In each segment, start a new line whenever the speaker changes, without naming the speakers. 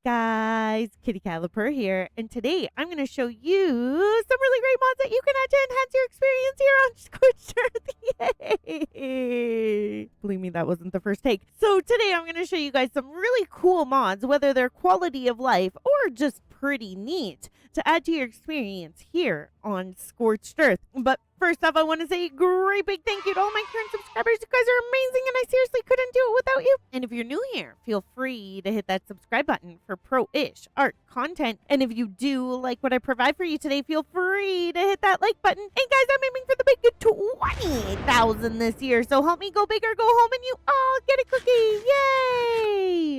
guys, Kitty Caliper here, and today I'm going to show you some really great mods that you can add to enhance your experience here on Scorched Earth. Yay! Believe me, that wasn't the first take. So today I'm going to show you guys some really cool mods, whether they're quality of life or just pretty neat, to add to your experience here on Scorched Earth. But first off, I want to say a great big thank you to all my current subscribers. You guys are amazing, and I seriously couldn't do it without you. And if you're new here, feel free to hit that subscribe button for pro-ish art content. And if you do like what I provide for you today, feel free to hit that like button. And guys, I'm aiming for the big 20,000 this year, so help me go big or go home and you all get a cookie.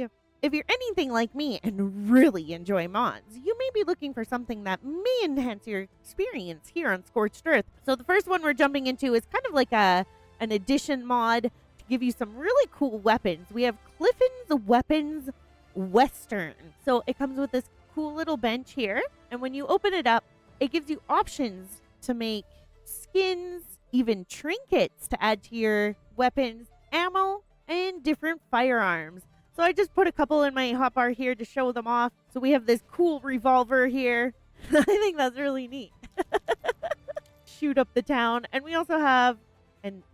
Yay! If you're anything like me and really enjoy mods, you may be looking for something that may enhance your experience here on Scorched Earth. So the first one we're jumping into is kind of like an addition mod to give you some really cool weapons. We have Cliffan's Weapons Western. So it comes with this cool little bench here, and when you open it up, it gives you options to make skins, even trinkets to add to your weapons, ammo, and different firearms. So I just put a couple in my hotbar here to show them off. So we have this cool revolver here. I think that's really neat. Shoot up the town. And we also have an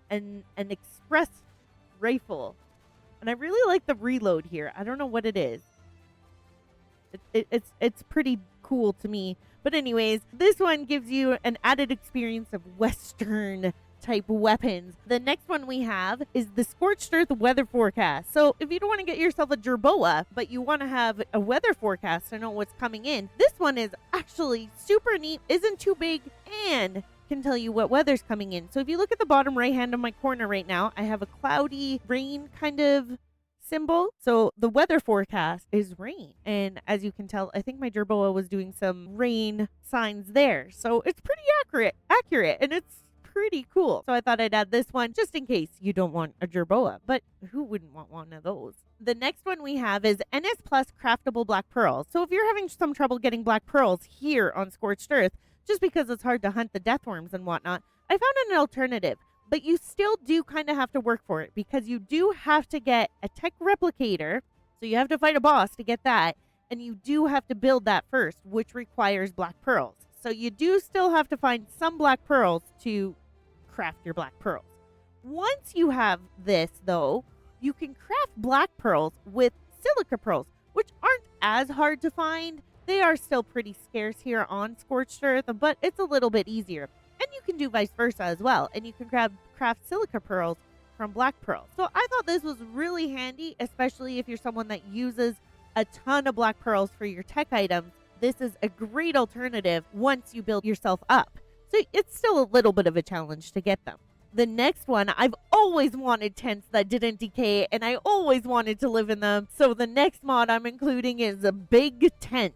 express rifle. And I really like the reload here. I don't know what it is. It's pretty cool to me. But anyways, this one gives you an added experience of Western type weapons. The next one we have is the Scorched Earth weather forecast. So if you don't want to get yourself a Jerboa, but you want to have a weather forecast to know what's coming in, this one is actually super neat, isn't too big, and can tell you what weather's coming in. So if you look at the bottom right hand of my corner right now, I have a cloudy rain kind of symbol. So the weather forecast is rain. And as you can tell, I think my Jerboa was doing some rain signs there. So it's pretty accurate, and it's pretty cool. So I thought I'd add this one just in case you don't want a Jerboa, but who wouldn't want one of those? The next one we have is NS Plus Craftable Black Pearls. So if you're having some trouble getting black pearls here on Scorched Earth, just because it's hard to hunt the deathworms and whatnot, I found an alternative. But you still do kind of have to work for it, because you do have to get a tech replicator. So you have to fight a boss to get that, and you do have to build that first, which requires black pearls. So you do still have to find some black pearls to craft your black pearls. Once you have this, though, you can craft black pearls with silica pearls, which aren't as hard to find. They are still pretty scarce here on Scorched Earth, but it's a little bit easier. And you can do vice versa as well, and you can craft silica pearls from black pearls. So I thought this was really handy, especially if you're someone that uses a ton of black pearls for your tech items. This is a great alternative once you build yourself up. So it's still a little bit of a challenge to get them. The next one, I've always wanted tents that didn't decay, and I always wanted to live in them. So the next mod I'm including is a big tent.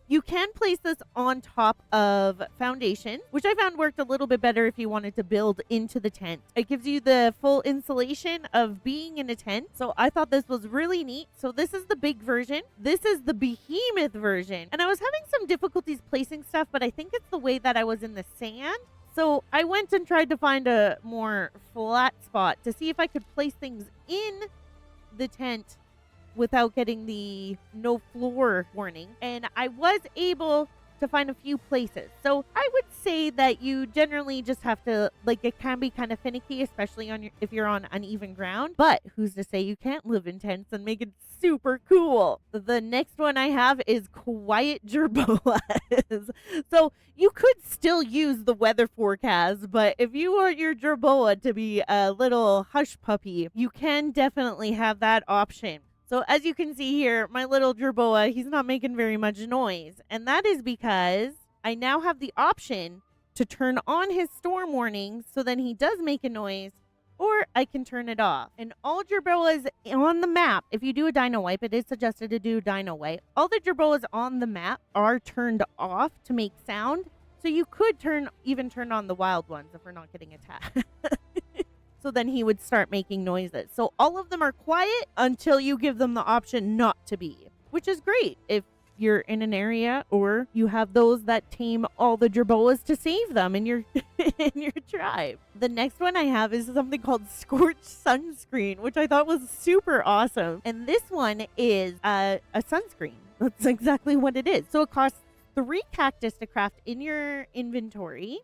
You can place this on top of foundation, which I found worked a little bit better if you wanted to build into the tent. It gives you the full insulation of being in a tent. So I thought this was really neat. So this is the big version. This is the behemoth version. And I was having some difficulties placing stuff, but I think it's the way that I was in the sand. So I went and tried to find a more flat spot to see if I could place things in the tent without getting the no floor warning, and I was able to find a few places. So I would say that you generally just have to, like, it can be kind of finicky, especially if you're on uneven ground, but who's to say you can't live in tents and make it super cool? The next one I have is quiet Jerboas. So you could still use the weather forecast, but if you want your Jerboa to be a little hush puppy, you can definitely have that option. So as you can see here, my little Jerboa, he's not making very much noise. And that is because I now have the option to turn on his storm warnings, so then he does make a noise, or I can turn it off. And all Jerboas on the map, if you do a dino wipe, it is suggested to do a dino wipe. All the Jerboas on the map are turned off to make sound. So you could even turn on the wild ones if we're not getting attacked. So then he would start making noises. So all of them are quiet until you give them the option not to be, which is great if you're in an area or you have those that tame all the Jerboas to save them in your in your tribe. The next one I have is something called Scorched Sunscreen, which I thought was super awesome. And this one is a sunscreen. That's exactly what it is. So it costs 3 cactus to craft in your inventory,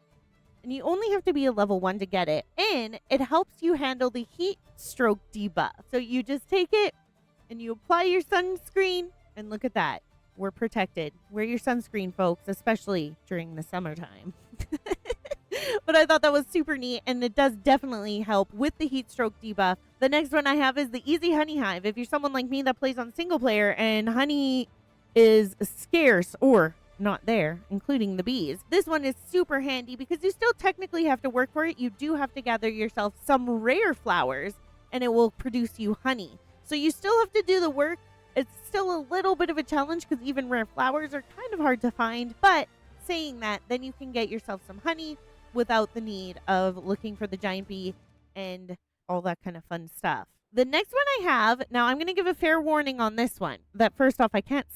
and you only have to be a level 1 to get it. And it helps you handle the heat stroke debuff. So you just take it and you apply your sunscreen, and look at that. We're protected. Wear your sunscreen, folks, especially during the summertime. But I thought that was super neat, and it does definitely help with the heat stroke debuff. The next one I have is the Easy Honey Hive. If you're someone like me that plays on single player and honey is scarce or not there, including the bees, this one is super handy because you still technically have to work for it. You do have to gather yourself some rare flowers, and it will produce you honey. So you still have to do the work. It's still a little bit of a challenge because even rare flowers are kind of hard to find. But saying that, then you can get yourself some honey without the need of looking for the giant bee and all that kind of fun stuff. The next one I have, now I'm going to give a fair warning on this one. That first off, I can't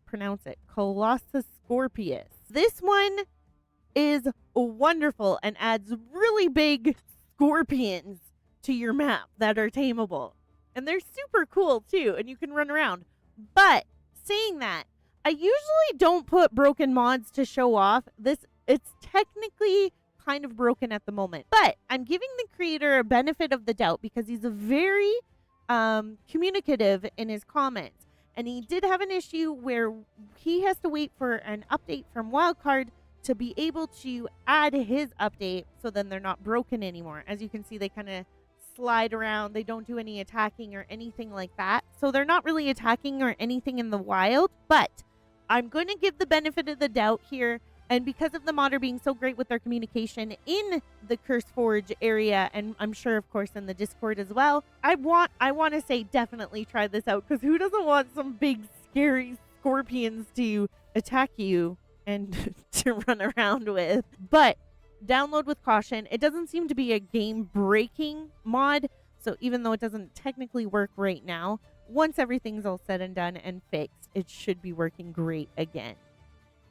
pronounce it. Colossuscorpius. This one is wonderful and adds really big scorpions to your map that are tameable. And they're super cool too, and you can run around. But saying that, I usually don't put broken mods to show off. It's technically kind of broken at the moment, but I'm giving the creator a benefit of the doubt because he's a very communicative in his comments, and he did have an issue where he has to wait for an update from Wildcard to be able to add his update, so then they're not broken anymore. As you can see, they kind of slide around. They don't do any attacking or anything like that, so they're not really attacking or anything in the wild. But I'm going to give the benefit of the doubt here. And because of the modder being so great with their communication in the Curse Forge area, and I'm sure, of course, in the Discord as well, I want to say definitely try this out, because who doesn't want some big, scary scorpions to attack you and to run around with? But download with caution. It doesn't seem to be a game-breaking mod, so even though it doesn't technically work right now, once everything's all said and done and fixed, it should be working great again.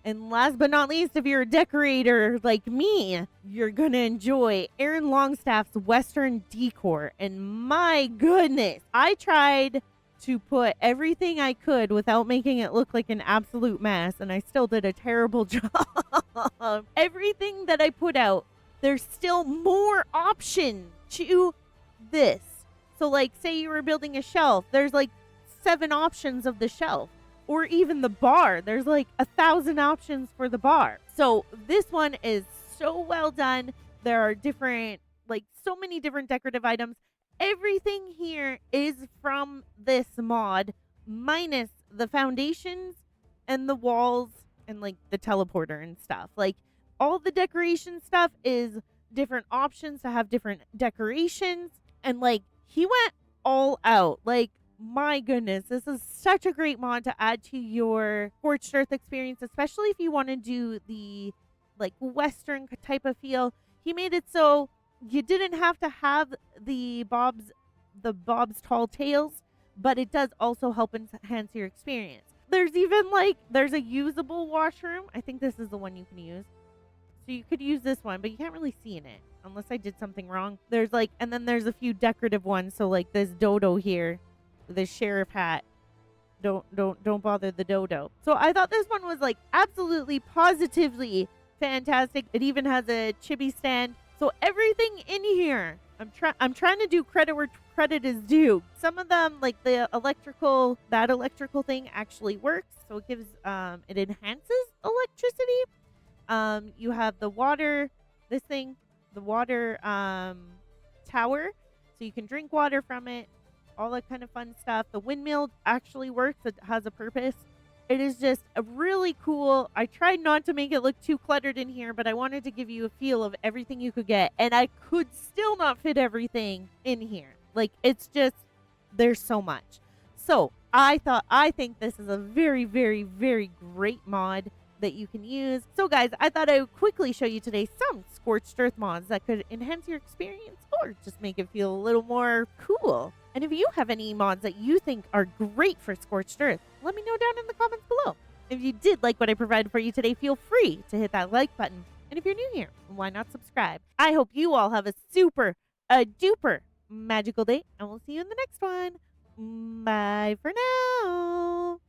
And last but not least, if you're a decorator like me, you're going to enjoy Aron Longstaff's Western Decor. And my goodness, I tried to put everything I could without making it look like an absolute mess, and I still did a terrible job. Everything that I put out, there's still more options to this. So like, say you were building a shelf, there's like 7 options of the shelf. Or even the bar. There's like 1,000 options for the bar. So this one is so well done. There are different, like so many different decorative items. Everything here is from this mod, minus the foundations and the walls and like the teleporter and stuff. Like all the decoration stuff is different options to have different decorations. And like he went all out. Like, my goodness, this is such a great mod to add to your Scorched Earth experience, especially if you want to do the like Western type of feel. He made it so you didn't have to have the Bob's tall tales, but it does also help enhance your experience. There's even like, there's a usable washroom. I think this is the one you can use. So you could use this one, but you can't really see in it unless I did something wrong. There's like, and then there's a few decorative ones. So like this dodo here, the sheriff hat. Don't bother the dodo. So I thought this one was like absolutely positively fantastic. It even has a chibi stand. So everything in here, I'm trying to do credit where credit is due. Some of them, like that electrical thing actually works. So it gives it enhances electricity. You have the water, the water tower, so you can drink water from it. All that kind of fun stuff. The windmill actually works. It has a purpose. It is just a really cool. I tried not to make it look too cluttered in here, but I wanted to give you a feel of everything you could get. And I could still not fit everything in here. Like, it's just, there's so much. So I think this is a very, very, very great mod that you can use. So guys, I thought I would quickly show you today some Scorched Earth mods that could enhance your experience or just make it feel a little more cool. And if you have any mods that you think are great for Scorched Earth, let me know down in the comments below. If you did like what I provided for you today, feel free to hit that like button. And if you're new here, why not subscribe? I hope you all have a super, duper magical day, and we'll see you in the next one. Bye for now.